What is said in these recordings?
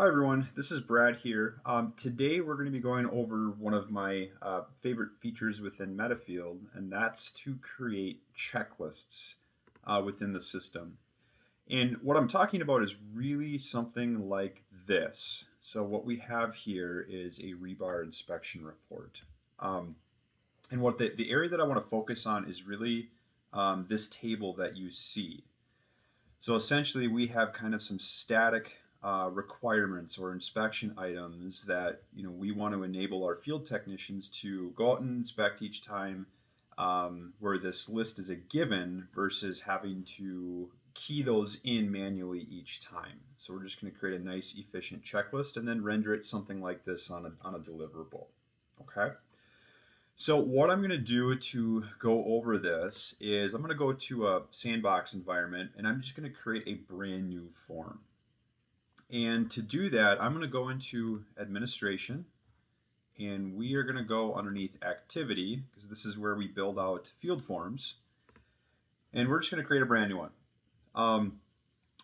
Hi everyone, this is Brad here. Today we're going to be going over one of my favorite features within MetaField, and that's to create checklists within the system. And what I'm talking about is really something like this. So what we have here is a rebar inspection report. Um, and what the area that I want to focus on is really this table that you see. So essentially, we have kind of some static requirements or inspection items that we want to enable our field technicians to go out and inspect each time, where this list is a given versus having to key those in manually each time. So we're just going to create a nice efficient checklist and then render it something like this on a deliverable. Okay. So what I'm going to do to go over this is I'm going to go to a sandbox environment and I'm just going to create a brand new form. And to do that, I'm going to go into administration and we are going to go underneath activity because this is where we build out field forms. And we're just going to create a brand new one.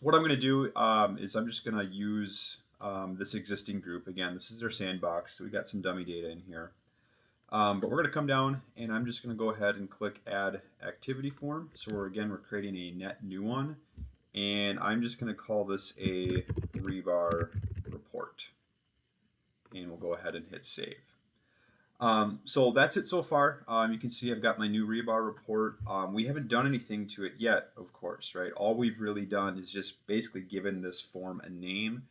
What I'm going to do is I'm just going to use this existing group. Again, this is their sandbox, so we got some dummy data in here. But we're going to come down and I'm just going to go ahead and click add activity form. So we're creating a net new one and I'm just going to call this a rebar report and we'll go ahead and hit save. So that's it so far. You can see I've got my new rebar report. We haven't done anything to it yet, of course, right? All we've really done is just basically given this form a name.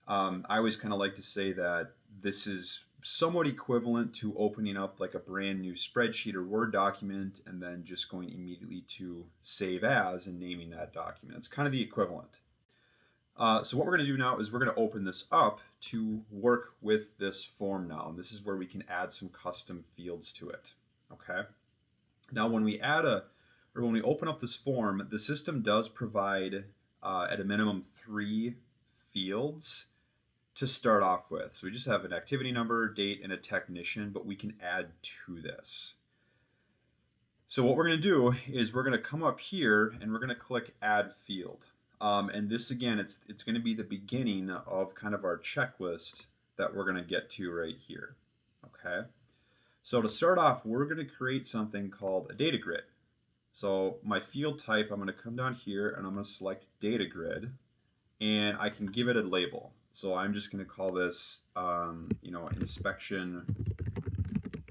I always kind of like to say that this is somewhat equivalent to opening up like a brand new spreadsheet or Word document and then just going immediately to save as and naming that document. It's kind of the equivalent. So what we're going to do now is we're going to open this up to work with this form now. And this is where we can add some custom fields to it. Okay. Now when we when we open up this form, the system does provide at a minimum 3 fields to start off with. So we just have an activity number, date, and a technician, but we can add to this. So what we're going to do is we're going to come up here and we're going to click add field. And this again, it's going to be the beginning of kind of our checklist that we're going to get to right here. Okay. So to start off, we're going to create something called a data grid. So my field type, I'm going to come down here and I'm going to select data grid and I can give it a label. So I'm just going to call this, inspection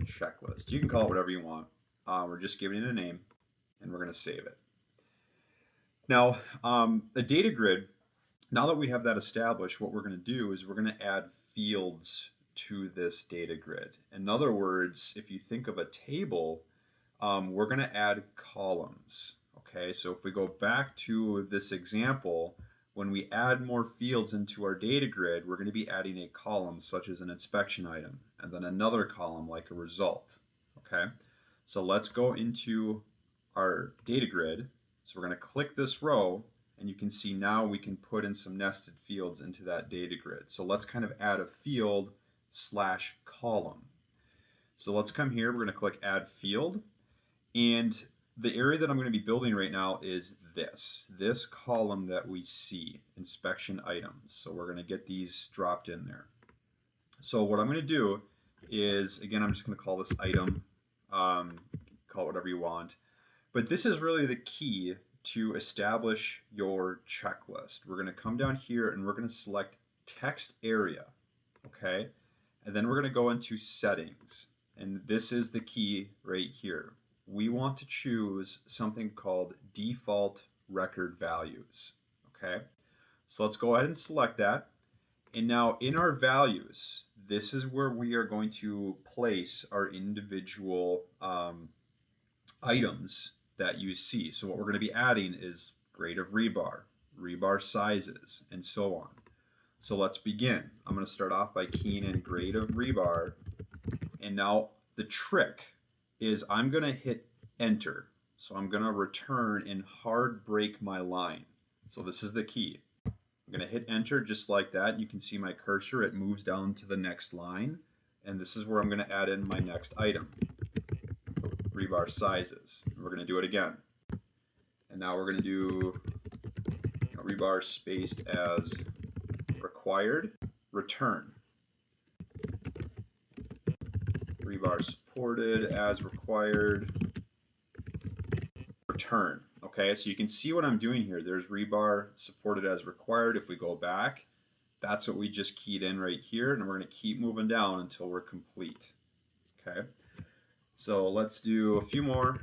checklist. You can call it whatever you want. We're just giving it a name, and we're going to save it. Now, the data grid, now that we have that established, what we're going to do is we're going to add fields to this data grid. In other words, if you think of a table, we're going to add columns. Okay, so if we go back to this example, when we add more fields into our data grid, we're going to be adding a column such as an inspection item, and then another column like a result. Okay, so let's go into our data grid. So we're going to click this row, and you can see now we can put in some nested fields into that data grid. So let's kind of add a field / column. So let's come here, we're going to click add field, and the area that I'm going to be building right now is this column that we see, inspection items. So we're going to get these dropped in there. So what I'm going to do is, again, I'm just going to call this item, call it whatever you want. But this is really the key to establish your checklist. We're going to come down here and we're going to select text area, okay? And then we're going to go into settings. And this is the key right here. We want to choose something called default record values. Okay, so let's go ahead and select that. And now in our values, this is where we are going to place our individual items that you see. So what we're going to be adding is grade of rebar, rebar sizes, and so on. So let's begin. I'm going to start off by keying in grade of rebar. And now the trick is I'm going to hit enter. So I'm going to return and hard break my line. So this is the key. I'm going to hit enter just like that. You can see my cursor, it moves down to the next line. And this is where I'm going to add in my next item, rebar sizes. And we're going to do it again. And now we're going to do rebar spaced as required. return. Rebar supported as required, return. Okay, so you can see what I'm doing here. There's rebar supported as required. If we go back, that's what we just keyed in right here, and we're going to keep moving down until we're complete. Okay, so let's do a few more.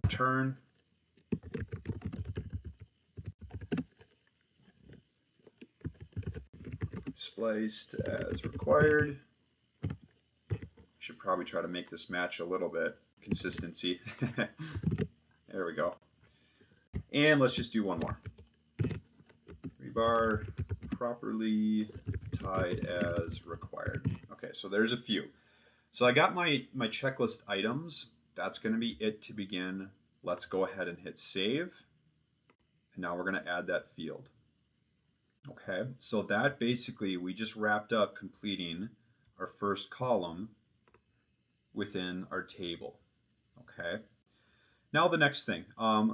Return. Spliced as required. Should probably try to make this match a little bit. Consistency. There we go. And let's just do one more. Rebar properly tied as required. Okay, so there's a few. So I got my checklist items. That's going to be it to begin. Let's go ahead and hit save. And now we're going to add that field. Okay, so that basically, we just wrapped up completing our first column within our table. Okay, now the next thing,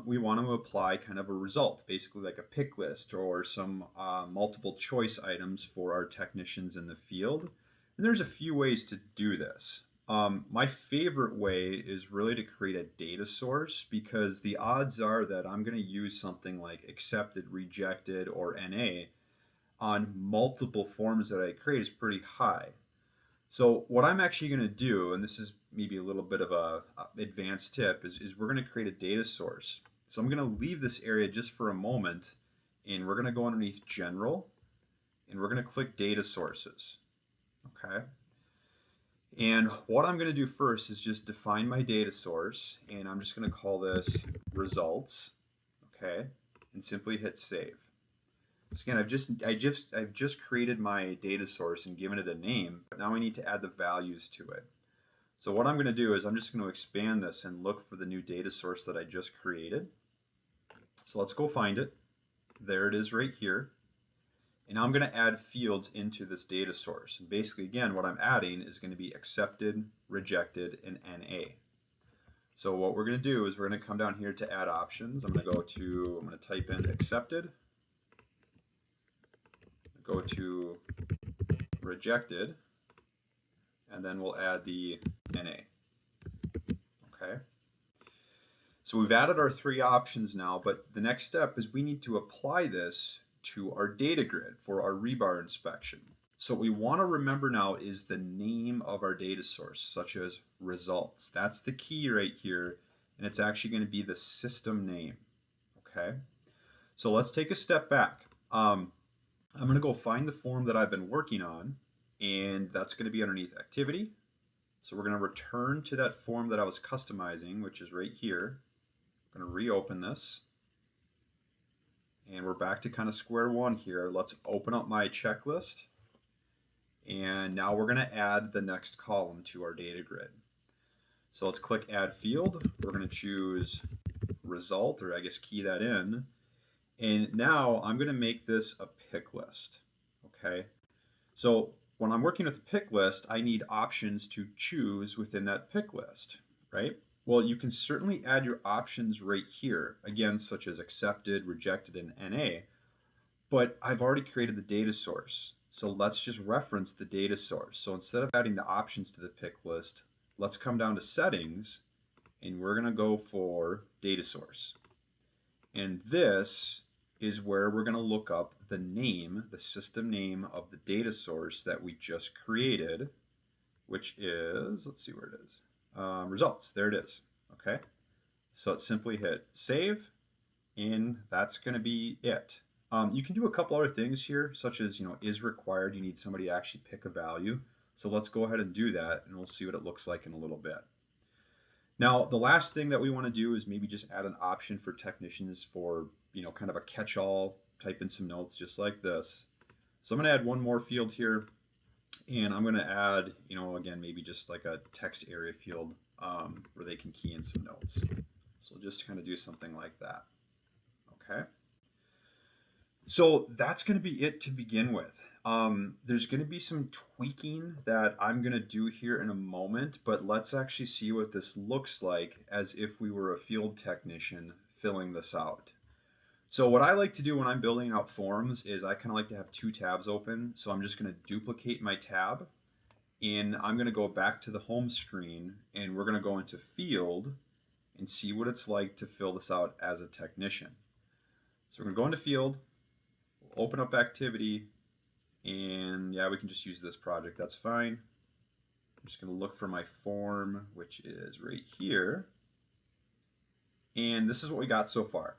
we want to apply kind of a result, basically like a pick list or some multiple choice items for our technicians in the field. And there's a few ways to do this. My favorite way is really to create a data source, because the odds are that I'm going to use something like accepted, rejected, or NA on multiple forms that I create is pretty high. So what I'm actually going to do, and this is maybe a little bit of a advanced tip, is we're going to create a data source. So I'm going to leave this area just for a moment, and we're going to go underneath General, and we're going to click Data Sources. Okay. And what I'm going to do first is just define my data source, and I'm just going to call this Results. Okay, and simply hit Save. So again, I've just created my data source and given it a name, but now I need to add the values to it. So what I'm going to do is I'm just going to expand this and look for the new data source that I just created. So let's go find it. There it is right here. And now I'm going to add fields into this data source. And basically, again, what I'm adding is going to be accepted, rejected, and NA. So what we're going to do is we're going to come down here to add options. I'm going to type in accepted. Go to rejected, and then we'll add the NA. Okay. So we've added our three options now, but the next step is we need to apply this to our data grid for our rebar inspection. So what we want to remember now is the name of our data source, such as results. That's the key right here, and it's actually going to be the system name. Okay. So let's take a step back. I'm going to go find the form that I've been working on, and that's going to be underneath activity. So we're going to return to that form that I was customizing, which is right here. I'm going to reopen this, and we're back to kind of square one here. Let's open up my checklist, and now we're going to add the next column to our data grid. So let's click Add Field. We're going to choose Result, or I guess key that in. And now I'm going to make this a pick list. Okay, so when I'm working with a pick list, I need options to choose within that pick list, right? Well, you can certainly add your options right here, again, such as accepted, rejected, and NA, but I've already created the data source. So let's just reference the data source. So instead of adding the options to the pick list, let's come down to Settings, and we're going to go for Data Source. And this is where we're going to look up the name, the system name of the data source that we just created, which is, let's see where it is, results. There it is. Okay, so let's simply hit save, and that's going to be it. You can do a couple other things here, such as, is required. You need somebody to actually pick a value. So let's go ahead and do that, and we'll see what it looks like in a little bit. Now, the last thing that we want to do is maybe just add an option for technicians for, kind of a catch-all, type in some notes just like this. So I'm going to add one more field here, and I'm going to add, again, maybe just like a text area field where they can key in some notes. So just kind of do something like that. Okay. So that's going to be it to begin with. There's going to be some tweaking that I'm going to do here in a moment, but let's actually see what this looks like as if we were a field technician filling this out. So what I like to do when I'm building out forms is I kind of like to have two tabs open. So I'm just going to duplicate my tab, and I'm going to go back to the home screen, and we're going to go into Field and see what it's like to fill this out as a technician. So we're going to go into Field, open up Activity, and yeah, we can just use this project. That's fine. I'm just going to look for my form, which is right here. And this is what we got so far.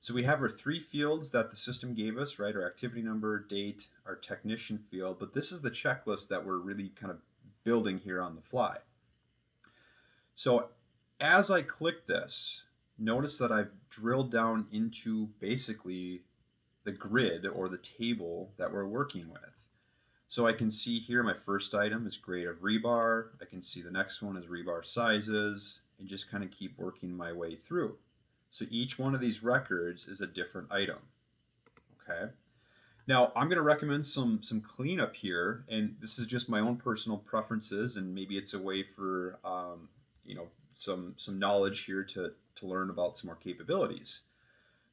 So we have our three fields that the system gave us, right? Our activity number, date, our technician field, but this is the checklist that we're really kind of building here on the fly. So as I click this, notice that I've drilled down into basically the grid or the table that we're working with. So I can see here my first item is grade of rebar. I can see the next one is rebar sizes, and just kind of keep working my way through. So each one of these records is a different item. Okay. Now I'm going to recommend some cleanup here, and this is just my own personal preferences, and maybe it's a way for some knowledge here to learn about some more capabilities.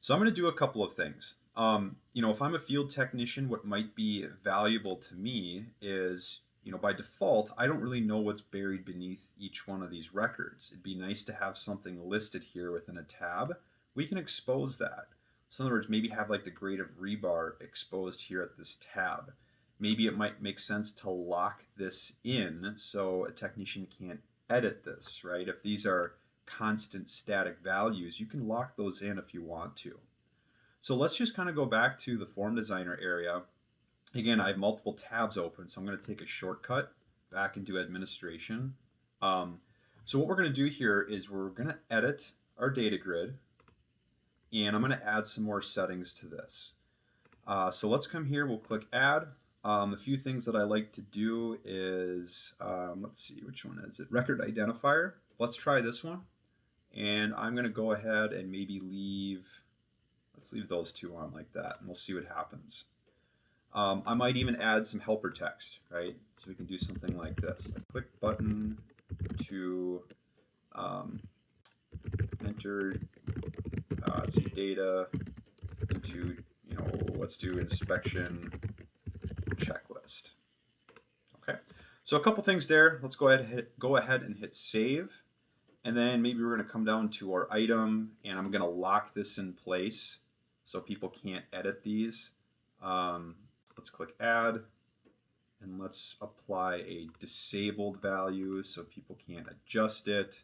So I'm going to do a couple of things. If I'm a field technician, what might be valuable to me is, by default, I don't really know what's buried beneath each one of these records. It'd be nice to have something listed here within a tab. We can expose that. So in other words, maybe have like the grade of rebar exposed here at this tab. Maybe it might make sense to lock this in so a technician can't edit this, right? If these are constant static values, you can lock those in if you want to. So let's just kind of go back to the form designer area. Again, I have multiple tabs open, so I'm going to take a shortcut back into administration. So what we're going to do here is we're going to edit our data grid, and I'm going to add some more settings to this. So let's come here, we'll click add. A few things that I like to do is, let's see, which one is it? Record identifier. Let's try this one. And I'm going to go ahead and maybe let's leave those two on like that, and we'll see what happens. I might even add some helper text, right? So we can do something like this. A click button to enter let's see, data into, let's do inspection checklist. Okay, so a couple things there. Let's go ahead and hit save. And then maybe we're going to come down to our item, and I'm going to lock this in place so people can't edit these. Let's click add, and let's apply a disabled value so people can't adjust it.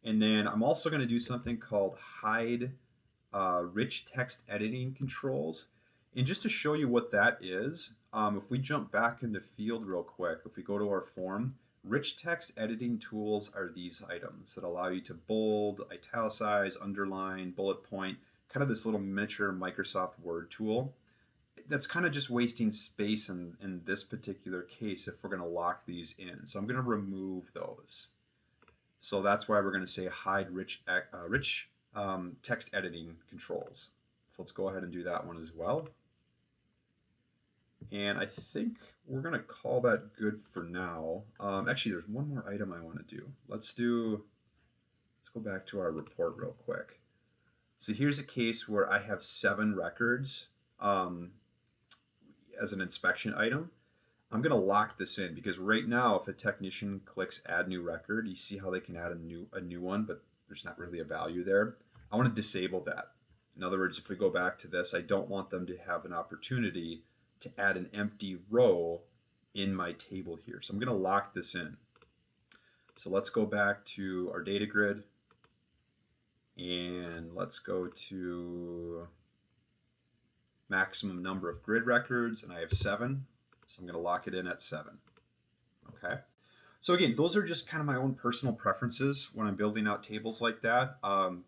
And then I'm also going to do something called hide rich text editing controls. And just to show you what that is, if we jump back into field real quick, if we go to our form, rich text editing tools are these items that allow you to bold, italicize, underline, bullet point, kind of this little miniature Microsoft Word tool. That's kind of just wasting space in this particular case if we're going to lock these in. So I'm going to remove those. So that's why we're going to say hide rich text editing controls. So let's go ahead and do that one as well. And I think we're going to call that good for now. Actually, there's one more item I want to do. Let's go back to our report real quick. So here's a case where I have 7 records as an inspection item. I'm going to lock this in because right now, if a technician clicks add new record, you see how they can add a new one, but there's not really a value there. I want to disable that. In other words, if we go back to this, I don't want them to have an opportunity to add an empty row in my table here. So I'm going to lock this in. So let's go back to our data grid, and let's go to maximum number of grid records, and I have 7. So I'm going to lock it in at 7. Okay. So again, those are just kind of my own personal preferences when I'm building out tables like that.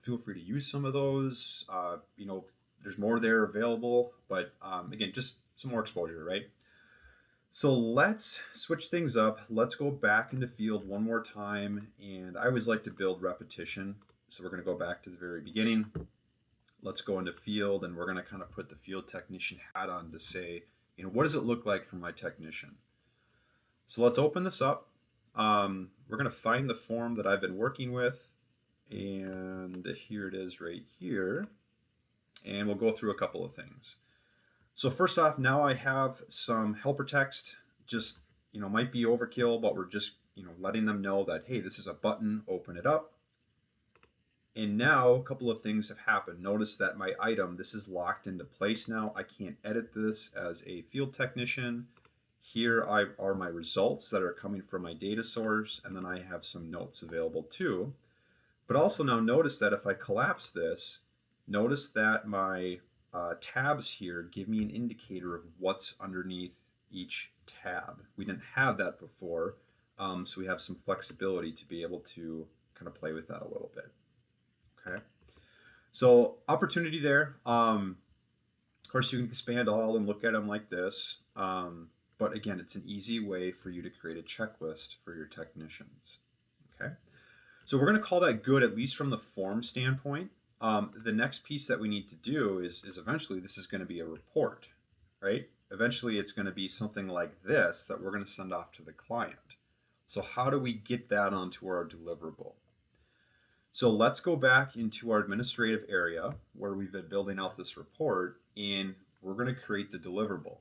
Feel free to use some of those. There's more there available, but again, just some more exposure, right? So let's switch things up. Let's go back into field one more time, and I always like to build repetition. So we're going to go back to the very beginning. Let's go into field, and we're going to kind of put the field technician hat on to say, what does it look like for my technician? So let's open this up. We're going to find the form that I've been working with, and here it is right here. and we'll go through a couple of things. So first off, now I have some helper text. Just, might be overkill, but we're just, letting them know that, hey, this is a button, open it up. And now a couple of things have happened. Notice that my item, this is locked into place now. I can't edit this as a field technician. Here are my results that are coming from my data source, and then I have some notes available too. But also now notice that if I collapse this, notice that my tabs here give me an indicator of what's underneath each tab. We didn't have that before, so we have some flexibility to be able to kind of play with that a little bit. Okay, so opportunity there. Of course, you can expand all and look at them like this, but again, it's an easy way for you to create a checklist for your technicians. Okay, so we're going to call that good, at least from the form standpoint. The next piece that we need to do is eventually this is going to be a report, right? Eventually it's going to be something like this that we're going to send off to the client. So how do we get that onto our deliverable? So let's go back into our administrative area where we've been building out this report, and we're going to create the deliverable.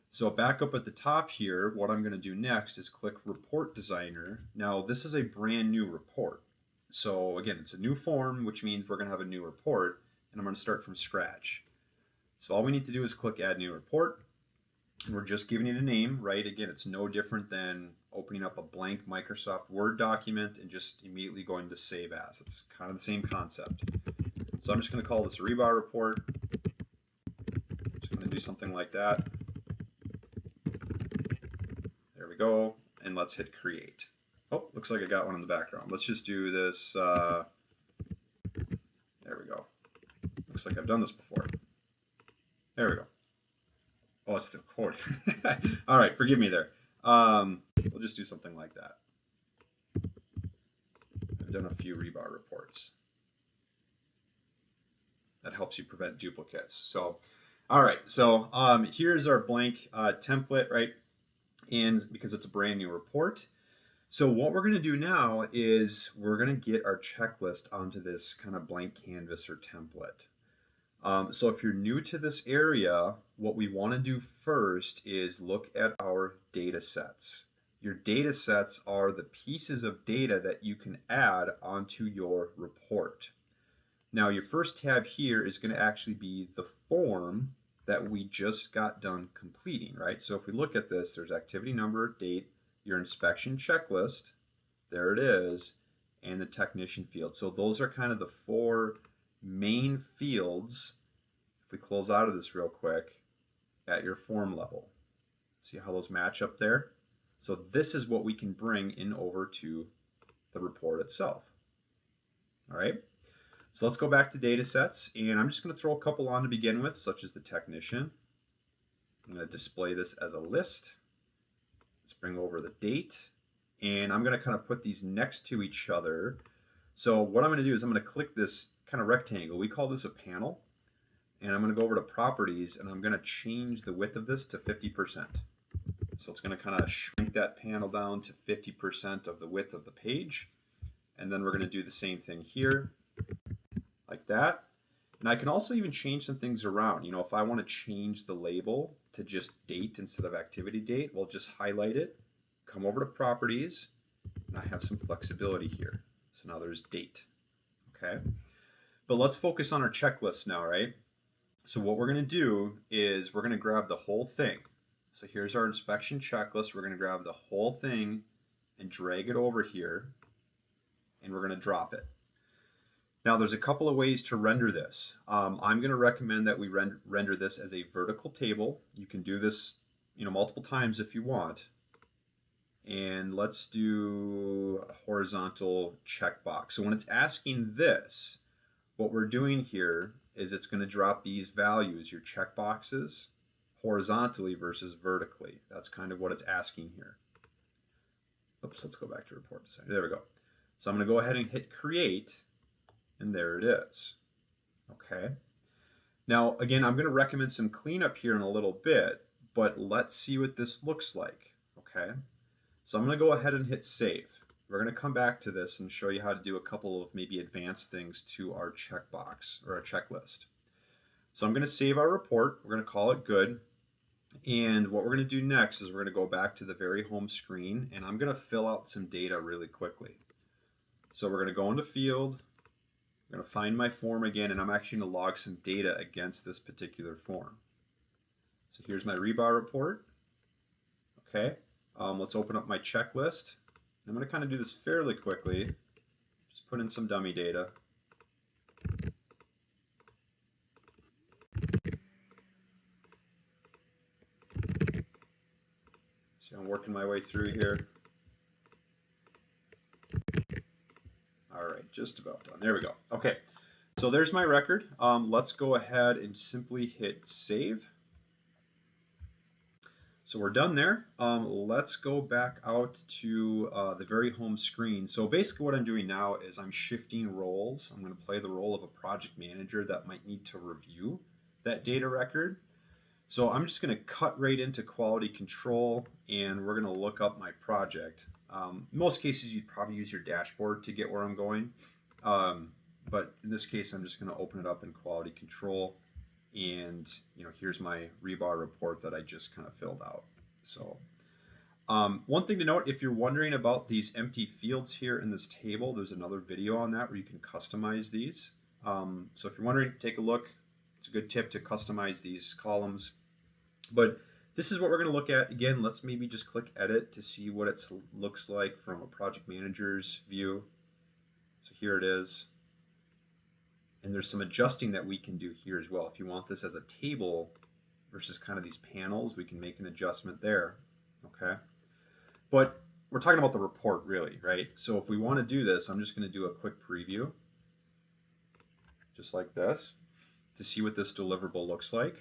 So back up at the top here, what I'm going to do next is click Report Designer. Now this is a brand new report. So again, it's a new form, which means we're going to have a new report, and I'm going to start from scratch. So all we need to do is click Add New Report, and we're just giving it a name, right? Again, it's no different than opening up a blank Microsoft Word document and just immediately going to Save As. It's kind of the same concept. So I'm just going to call this a rebar report. Just going to do something like that. There we go, and let's hit Create. Oh, looks like I got one in the background. Let's just do this. There we go. Looks like I've done this before. There we go. Oh, it's still recording. All right, forgive me there. We'll just do something like that. I've done a few rebar reports. That helps you prevent duplicates. So, all right. So here's our blank template, right? And because it's a brand new report. So what we're going to do now is we're going to get our checklist onto this kind of blank canvas or template. So if you're new to this area, what we want to do first is look at our data sets. Your data sets are the pieces of data that you can add onto your report. Now your first tab here is going to actually be the form that we just got done completing, right? So if we look at this, there's activity number, date, your inspection checklist, there it is, and the technician field. So those are kind of the four main fields. If we close out of this real quick, at your form level. See how those match up there? So this is what we can bring in over to the report itself. All right, so let's go back to data sets, and I'm just going to throw a couple on to begin with, such as the technician. I'm going to display this as a list. Let's bring over the date, and I'm going to kind of put these next to each other. So what I'm going to do is I'm going to click this kind of rectangle. We call this a panel, and I'm going to go over to properties, and I'm going to change the width of this to 50%. So it's going to kind of shrink that panel down to 50% of the width of the page, and then we're going to do the same thing here, like that. And I can also even change some things around. You know, if I want to change the label to just date instead of activity date, we'll just highlight it, come over to properties, and I have some flexibility here. So now there's date, okay? But let's focus on our checklist now, right? So what we're going to do is we're going to grab the whole thing. So here's our inspection checklist. We're going to grab the whole thing and drag it over here, and we're going to drop it. Now there's a couple of ways to render this. I'm going to recommend that we render this as a vertical table. You can do this, multiple times if you want. And let's do a horizontal checkbox. So when it's asking this, what we're doing here is it's going to drop these values, your checkboxes, horizontally versus vertically. That's kind of what it's asking here. Oops, let's go back to report design. There we go. So I'm going to go ahead and hit create. And there it is. Okay. Now, again, I'm going to recommend some cleanup here in a little bit, but let's see what this looks like. Okay. So I'm going to go ahead and hit save. We're going to come back to this and show you how to do a couple of maybe advanced things to our checkbox or our checklist. So I'm going to save our report. We're going to call it good. And what we're going to do next is we're going to go back to the very home screen, and I'm going to fill out some data really quickly. So we're going to go into field. I'm going to find my form again, and I'm actually going to log some data against this particular form. So here's my rebar report. Okay, let's open up my checklist. I'm going to kind of do this fairly quickly. Just put in some dummy data. So I'm working my way through here. All right, just about done. There we go. Okay, so there's my record. Let's go ahead and simply hit save. So we're done there. Let's go back out to the very home screen. So basically what I'm doing now is I'm shifting roles. I'm going to play the role of a project manager that might need to review that data record. So I'm just going to cut right into quality control, and we're going to look up my project. In most cases, you'd probably use your dashboard to get where I'm going. But in this case, I'm just going to open it up in quality control. And here's my rebar report that I just kind of filled out. So one thing to note, if you're wondering about these empty fields here in this table, there's another video on that where you can customize these. So if you're wondering, take a look. It's a good tip to customize these columns. But this is what we're going to look at. Again, let's maybe just click edit to see what it looks like from a project manager's view. So here it is. And there's some adjusting that we can do here as well. If you want this as a table versus kind of these panels, we can make an adjustment there. Okay. But we're talking about the report really, right? So if we want to do this, I'm just going to do a quick preview, just like this, to see what this deliverable looks like.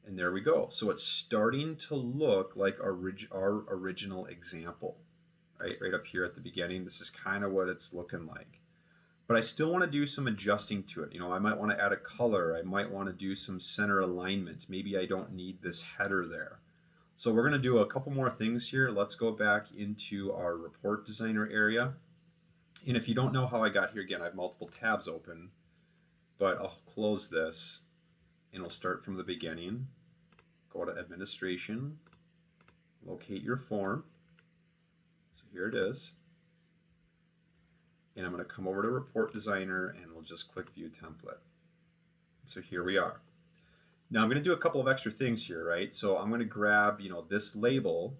And there we go. So it's starting to look like our original example, right? Right up here at the beginning. This is kind of what it's looking like. But I still want to do some adjusting to it. I might want to add a color. I might want to do some center alignment. Maybe I don't need this header there. So we're going to do a couple more things here. Let's go back into our report designer area. And if you don't know how I got here, again, I have multiple tabs open, but I'll close this and we'll start from the beginning. Go to administration, locate your form. So here it is. And I'm going to come over to report designer and we'll just click view template. So here we are. Now I'm going to do a couple of extra things here, right? So I'm going to grab, this label,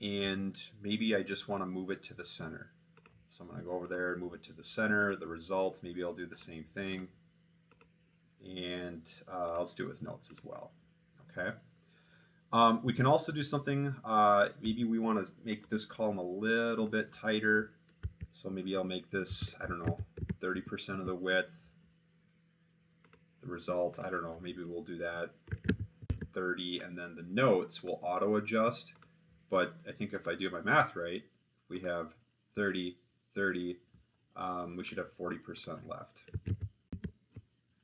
and maybe I just want to move it to the center. So I'm going to go over there and move it to the center. The result, maybe I'll do the same thing. And let's do it with notes as well. Okay. We can also do something, maybe we want to make this column a little bit tighter. So maybe I'll make this, I don't know, 30% of the width. The result, I don't know, maybe we'll do that 30, and then the notes will auto adjust. But I think if I do my math right, if we have 30, 30, we should have 40% left.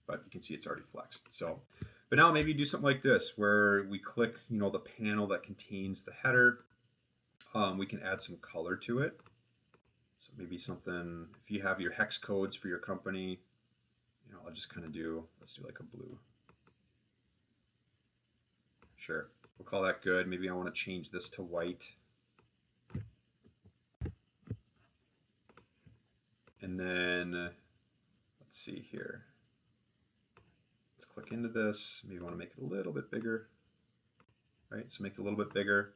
But you can see it's already flexed. So, but now maybe do something like this where we click, the panel that contains the header. We can add some color to it. So maybe something, if you have your hex codes for your company, I'll just kind of let's do like a blue. Sure, we'll call that good. Maybe I want to change this to white. And then, let's see here. Let's click into this. Maybe I want to make it a little bit bigger. Right, so make it a little bit bigger.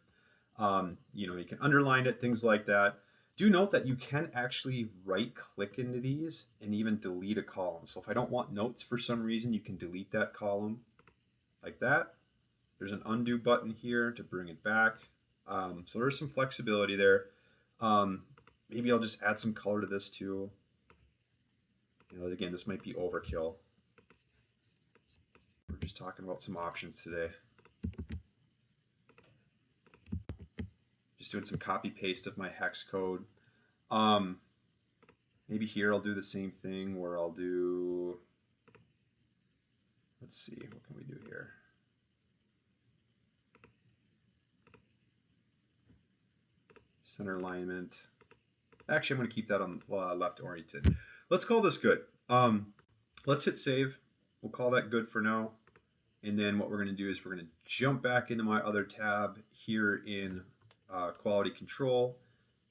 You can underline it, things like that. Do note that you can actually right-click into these and even delete a column. So if I don't want notes for some reason, you can delete that column like that. There's an undo button here to bring it back. So there's some flexibility there. Maybe I'll just add some color to this too. Again, this might be overkill. We're just talking about some options today. Just doing some copy paste of my hex code. Maybe here I'll do the same thing where I'll do, let's see, what can we do here? Center alignment. Actually, I'm going to keep that on left oriented. Let's call this good. Let's hit save. We'll call that good for now. And then what we're going to do is we're going to jump back into my other tab here in quality control,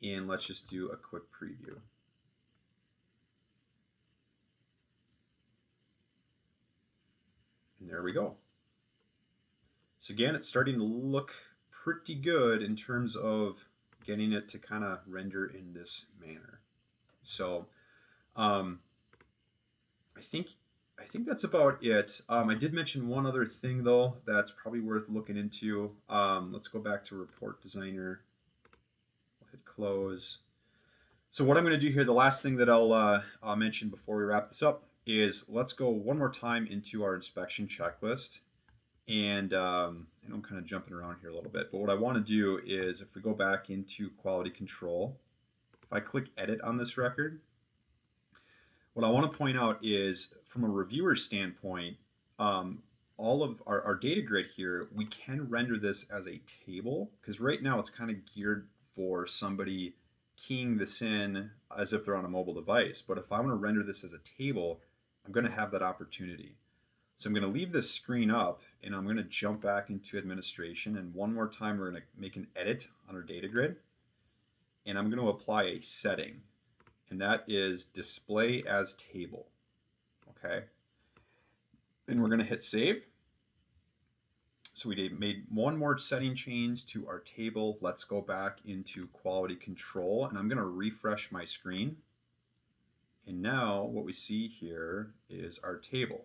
and let's just do a quick preview. And there we go. So again, it's starting to look pretty good in terms of getting it to kind of render in this manner. So I think that's about it. I did mention one other thing though that's probably worth looking into. Let's go back to Report Designer. We'll hit close. So what I'm going to do here, the last thing that I'll mention before we wrap this up is let's go one more time into our inspection checklist. And I'm kind of jumping around here a little bit, but what I want to do is if we go back into quality control, if I click edit on this record, what I want to point out is from a reviewer standpoint, all of our data grid here, we can render this as a table because right now it's kind of geared for somebody keying this in as if they're on a mobile device. But if I want to render this as a table, I'm going to have that opportunity. So I'm going to leave this screen up and I'm going to jump back into administration, and one more time we're going to make an edit on our data grid, and I'm going to apply a setting, and that is display as table. Okay, and we're going to hit save. So we made one more setting change to our table. Let's go back into quality control, and I'm going to refresh my screen. And now what we see here is our table.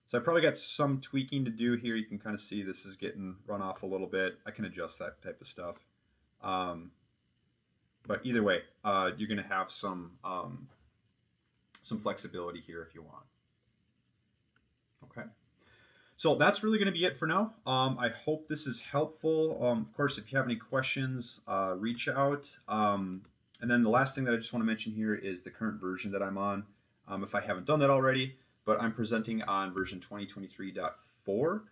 So I probably got some tweaking to do here. You can kind of see this is getting run off a little bit. I can adjust that type of stuff. But either way, you're going to have some flexibility here if you want. Okay. So that's really going to be it for now. I hope this is helpful. Of course, if you have any questions, reach out. And then the last thing that I just want to mention here is the current version that I'm on. If I haven't done that already, but I'm presenting on version 2023.4.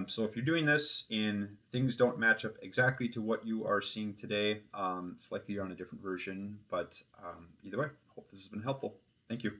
So if you're doing this and things don't match up exactly to what you are seeing today, it's likely you're on a different version. But either way, I hope this has been helpful. Thank you.